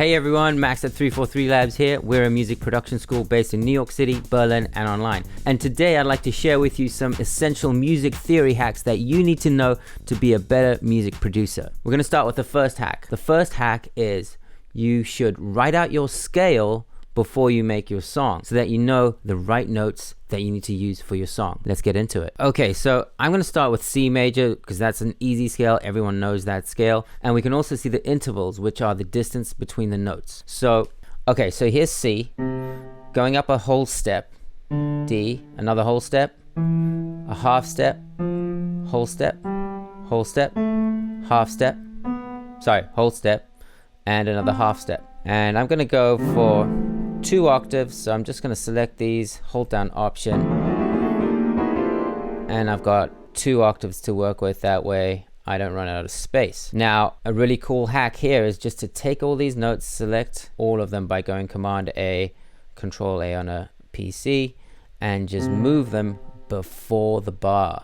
Hey everyone, Max at 343 Labs here. We're a music production school based in New York City, Berlin, and online. And today I'd like to share with you some essential music theory hacks that you need to know to be a better music producer. We're going to start with the first hack. The first hack is you should write out your scale before you make your song so that you know the right notes that you need to use for your song. Let's get into it. Okay, so I'm going to start with C major because that's an easy scale. Everyone knows that scale. And we can also see the intervals, which are the distance between the notes. So, okay, so here's C, going up a whole step, D, another whole step, a half step, whole step, whole step, half step, whole step, and another half step. And I'm going to go for 2 octaves, so I'm just going to select these, hold down Option, and I've got 2 octaves to work with. That way I don't run out of space. Now, a really cool hack here is just to take all these notes, select all of them by going Command A, Control A on a PC, and just move them before the bar.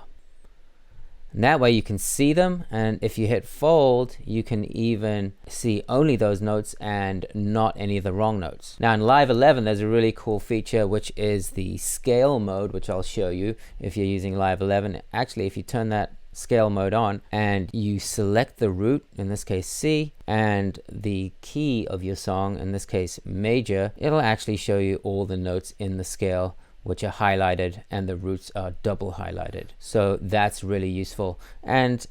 And that way you can see them, and if you hit fold, you can even see only those notes and not any of the wrong notes. Now in Live 11, there's a really cool feature, which is the scale mode, which I'll show you if you're using Live 11. Actually, if you turn that scale mode on and you select the root, in this case C, and the key of your song, in this case major, it'll actually show you all the notes in the scale which are highlighted, and the roots are double highlighted. So that's really useful. And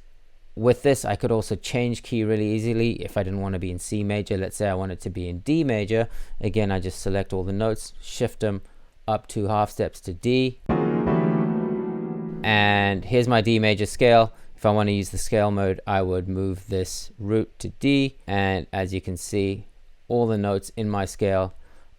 with this, I could also change key really easily. If I didn't want to be in C major, let's say I want it to be in D major, again, I just select all the notes, shift them up 2 half steps to D. And here's my D major scale. If I want to use the scale mode, I would move this root to D. And as you can see, all the notes in my scale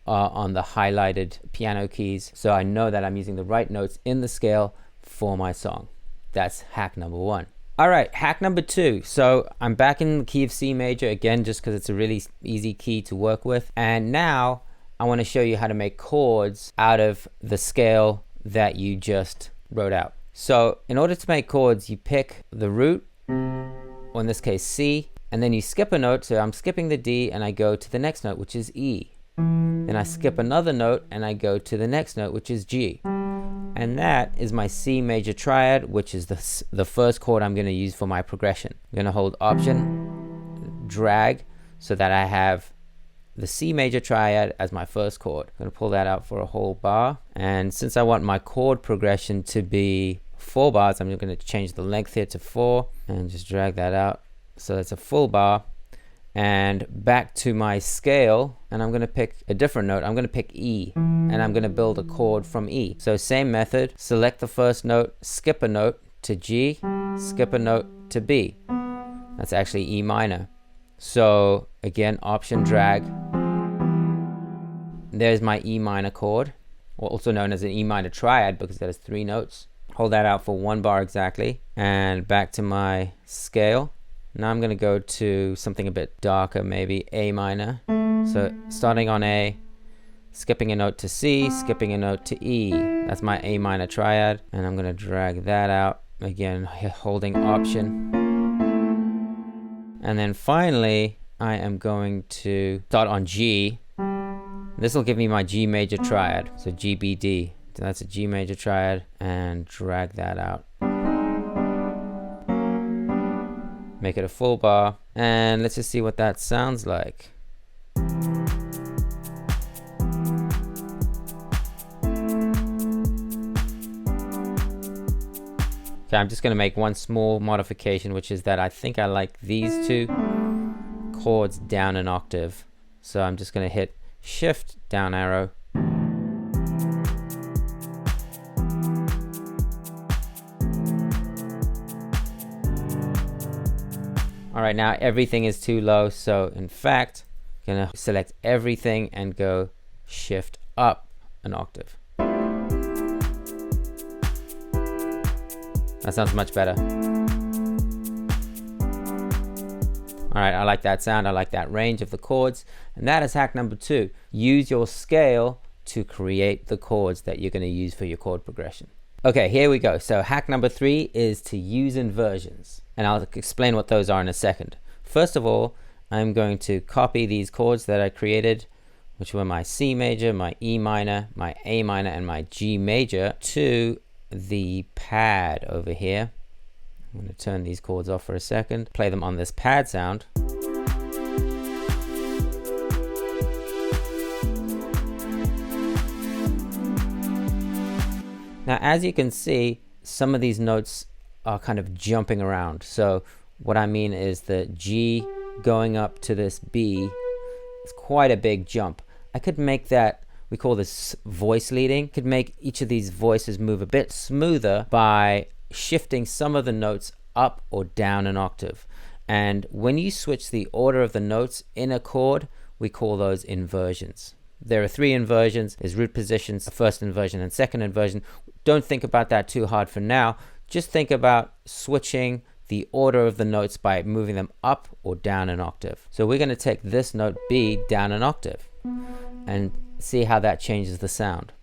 are on the highlighted piano keys, so I know that I'm using the right notes in the scale for my song. That's hack number 1. All right, hack number 2. So I'm back in the key of C major again, just because it's a really easy key to work with. And now I want to show you how to make chords out of the scale that you just wrote out. So in order to make chords, you pick the root, or in this case C, and then you skip a note. So I'm skipping the D and I go to the next note, which is E. Then I skip another note and I go to the next note, which is G. And that is my C major triad, which is the first chord I'm going to use for my progression. I'm going to hold Option, drag, so that I have the C major triad as my first chord. I'm going to pull that out for a whole bar. And since I want my chord progression to be 4 bars, I'm going to change the length here to 4 and just drag that out. So that's a full bar. And back to my scale, and I'm going to pick a different note. I'm going to pick E, and I'm going to build a chord from E. So same method, select the first note, skip a note to G, skip a note to B. That's actually E minor. So again, Option, drag. There's my E minor chord, also known as an E minor triad because there's 3 notes. Hold that out for 1 bar exactly, and back to my scale. Now I'm going to go to something a bit darker, maybe A minor. So starting on A, skipping a note to C, skipping a note to E. That's my A minor triad. And I'm going to drag that out, again, holding Option. And then finally, I am going to start on G. This will give me my G major triad, so G, B, D. So that's a G major triad, and drag that out. Make it a full bar, and let's just see what that sounds like. Okay, I'm just going to make one small modification, which is that I think I like these 2 chords down an octave. So I'm just going to hit Shift down arrow. All right, now everything is too low, so in fact, I'm gonna select everything and go Shift up an octave. That sounds much better. All right, I like that sound, I like that range of the chords, and that is hack number 2. Use your scale to create the chords that you're gonna use for your chord progression. Okay, here we go. So hack number 3 is to use inversions, and I'll explain what those are in a second. First of all, I'm going to copy these chords that I created, which were my C major, my E minor, my A minor, and my G major, to the pad over here. I'm going to turn these chords off for a second, play them on this pad sound. Now, as you can see, some of these notes are kind of jumping around. So what I mean is the G going up to this B is quite a big jump. I could make that, we call this voice leading, could make each of these voices move a bit smoother by shifting some of the notes up or down an octave. And when you switch the order of the notes in a chord, we call those inversions. There are 3 inversions. There's root positions, a first inversion and second inversion. Don't think about that too hard for now. Just think about switching the order of the notes by moving them up or down an octave. So we're going to take this note B down an octave and see how that changes the sound.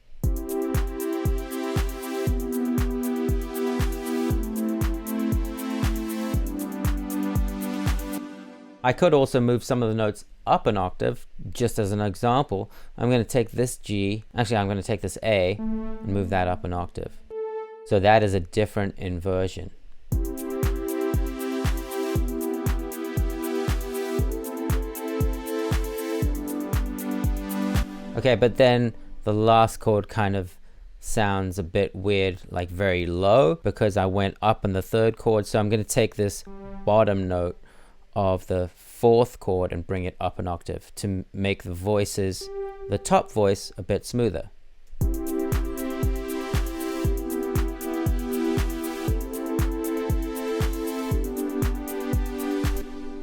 I could also move some of the notes up an octave, just as an example. I'm going to take this G, actually I'm going to take this A and move that up an octave. So that is a different inversion. Okay, but then the last chord kind of sounds a bit weird, like very low, because I went up in the 3rd chord. So I'm going to take this bottom note of the 4th chord and bring it up an octave to make the voices, the top voice, a bit smoother.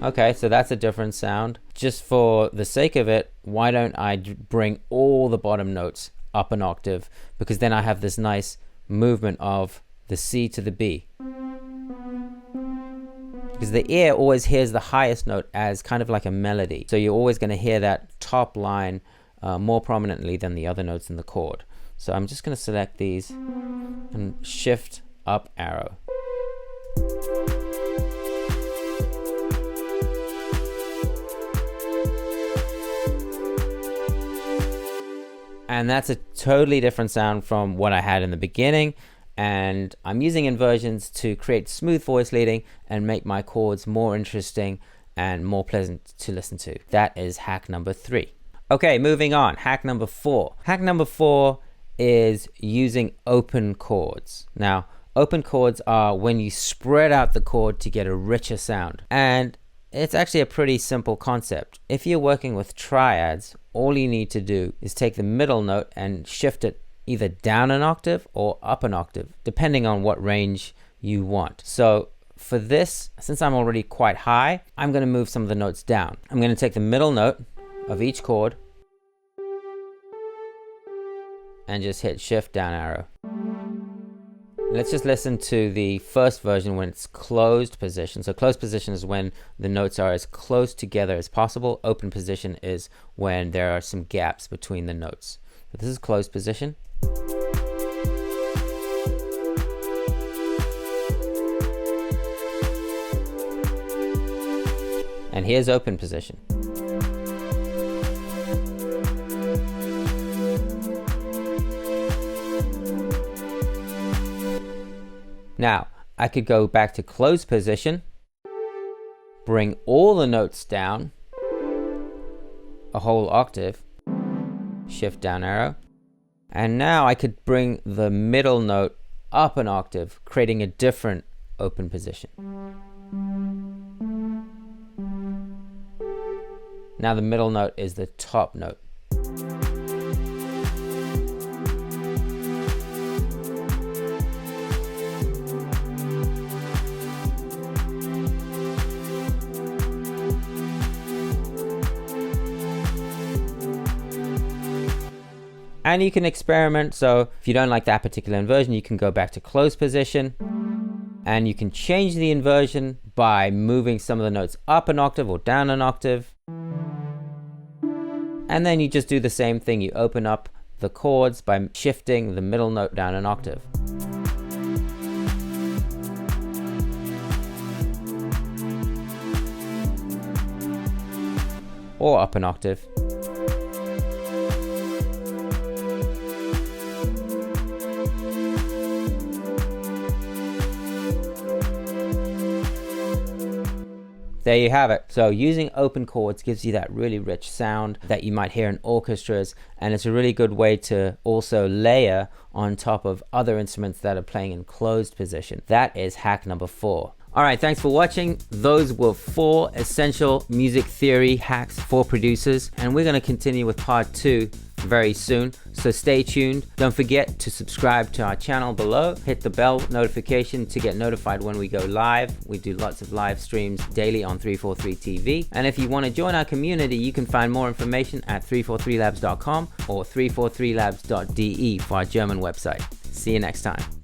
Okay, so that's a different sound. Just for the sake of it, why don't I bring all the bottom notes up an octave, because then I have this nice movement of the C to the B. Because the ear always hears the highest note as kind of like a melody. So you're always going to hear that top line more prominently than the other notes in the chord. So I'm just going to select these and shift up arrow. And that's a totally different sound from what I had in the beginning. And I'm using inversions to create smooth voice leading and make my chords more interesting and more pleasant to listen to. That is hack number 3. Okay, moving on. Hack number 4. Hack number 4 is using open chords. Now, open chords are when you spread out the chord to get a richer sound. And it's actually a pretty simple concept. If you're working with triads, all you need to do is take the middle note and shift it either down an octave or up an octave, depending on what range you want. So for this, since I'm already quite high, I'm going to move some of the notes down. I'm going to take the middle note of each chord and just hit shift down arrow. Let's just listen to the first version when it's closed position. So closed position is when the notes are as close together as possible. Open position is when there are some gaps between the notes. So this is closed position. And here's open position. Now, I could go back to closed position, bring all the notes down a whole octave, shift down arrow, and now I could bring the middle note up an octave, creating a different open position. Now the middle note is the top note. And you can experiment. So if you don't like that particular inversion, you can go back to closed position and you can change the inversion by moving some of the notes up an octave or down an octave. And then you just do the same thing. You open up the chords by shifting the middle note down an octave. or up an octave. There you have it. So using open chords gives you that really rich sound that you might hear in orchestras, and it's a really good way to also layer on top of other instruments that are playing in closed position. That is hack number 4. All right, thanks for watching. Those were 4 essential music theory hacks for producers, and we're going to continue with part 2 very soon, so stay tuned. Don't forget to subscribe to our channel below. Hit the bell notification to get notified when we go live. We do lots of live streams daily on 343 TV, and if you want to join our community, you can find more information at 343labs.com or 343labs.de for our German website. See you next time.